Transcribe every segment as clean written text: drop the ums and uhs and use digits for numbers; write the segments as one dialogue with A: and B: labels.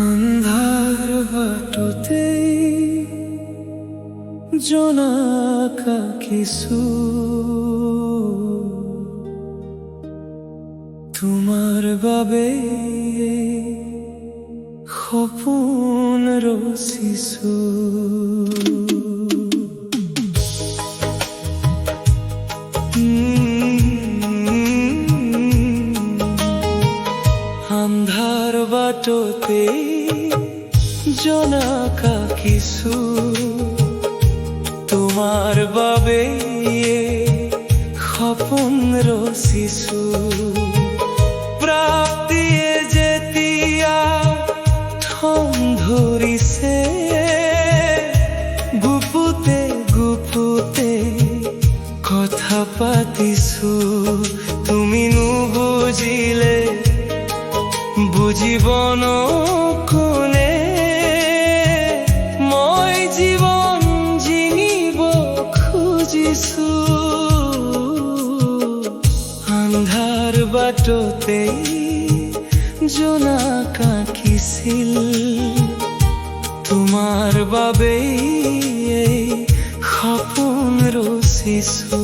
A: আন্ধার বাটতে জোনাকা কিছু তোমার বাবে সপোন ৰচিছো। আন্ধার বাটতে জোনাকা কিছু তোমার বাবে সপোন ৰচিছো। প্ৰাপ্তিয়ে যেতিয়া ঠন ধৰিছে গুপুতে গুপুতে কথা পাতিছো। তুমি নুবুজিলে বুজিব ন কোনে, মই জীৱন জিঙিব খুজিছো। আন্ধাৰ বাটতে জোনাকা কিছিল তোমাৰ বাবে সপোন ৰচিছো।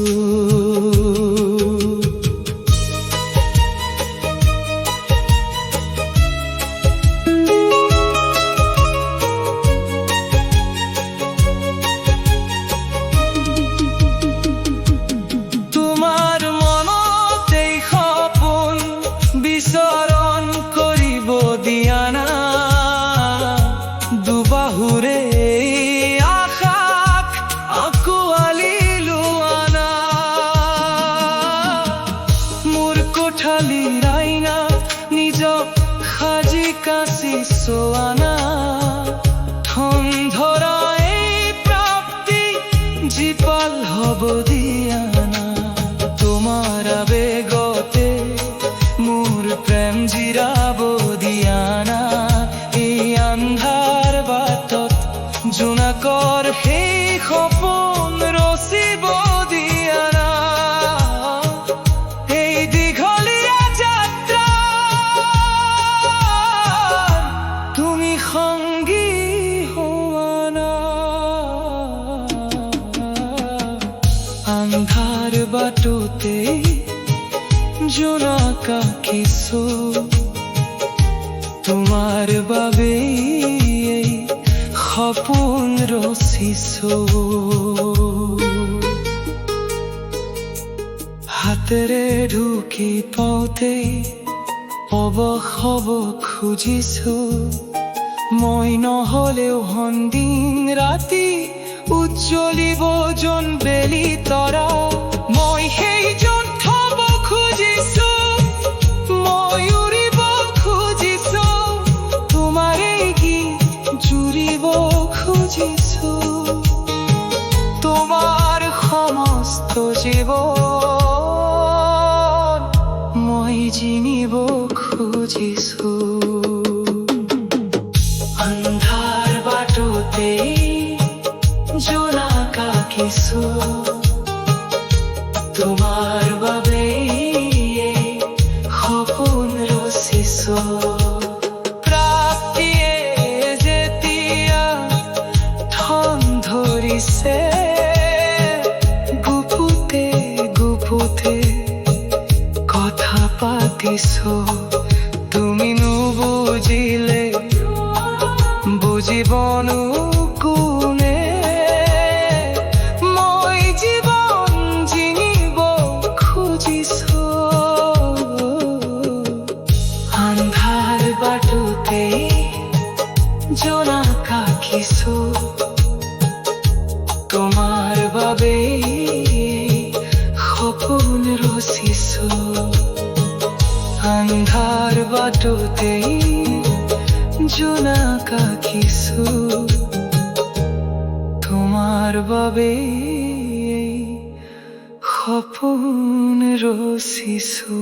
A: দুবাহুৰে আশাক আঁকোৱালি লোৱানা, মোৰ কোঠালীৰ আইনা নিজক সাজি কাচি চোৱানা। ঠন ধৰা এই প্ৰাপ্তি জীপাল হ'ব দিয়ানা। তোমাৰ আবেগতে মোৰ প্ৰেম জিৰাব দিয়ানা। আন্ধাৰ বাটত জোনাকৰ সেই সপোন ৰচিব দিয়ানা। এই দীঘলীয়া যাত্ৰা তুমি সংগী হোৱানা। আন্ধাৰ বাটতে জোনাকা কিছু তোমার বাবে সপোন ৰচিছো। হাতেৰে ঢুকি পাওঁতে অৱশ হ'ব খুজিছো। মই নহলেও সন্দিন ৰাতি উজ্জ্বলিব যোন বেলি তৰা। মই সেই যোন থব খুজিছো, মই উৰিব খুজিছো। তোমাৰে গীত জুৰিব খুজিছো। তোমাৰ সমস্ত জীৱন মই জিনিব খুজিছো। আন্ধাৰ বাটতে জোনাকা কিছু তোমাৰ বাবে সপোন ৰচিছো। প্ৰাপ্তিয়ে যেতিয়া ঠন ধৰিছে গুপুতে গুপুতে কথা পাতিছো। তুমি নুবুজিলে বুজিব নো কোনে, মই জীৱন জিঙিব খুজিছো। আন্ধাৰ বাটতে জোনাকা কিছু তোমাৰ বাবে সপোন ৰচিছো। আন্ধাৰ বাটতে জোনাকা কিছু তোমাৰ বাবে সপোন ৰচিছো।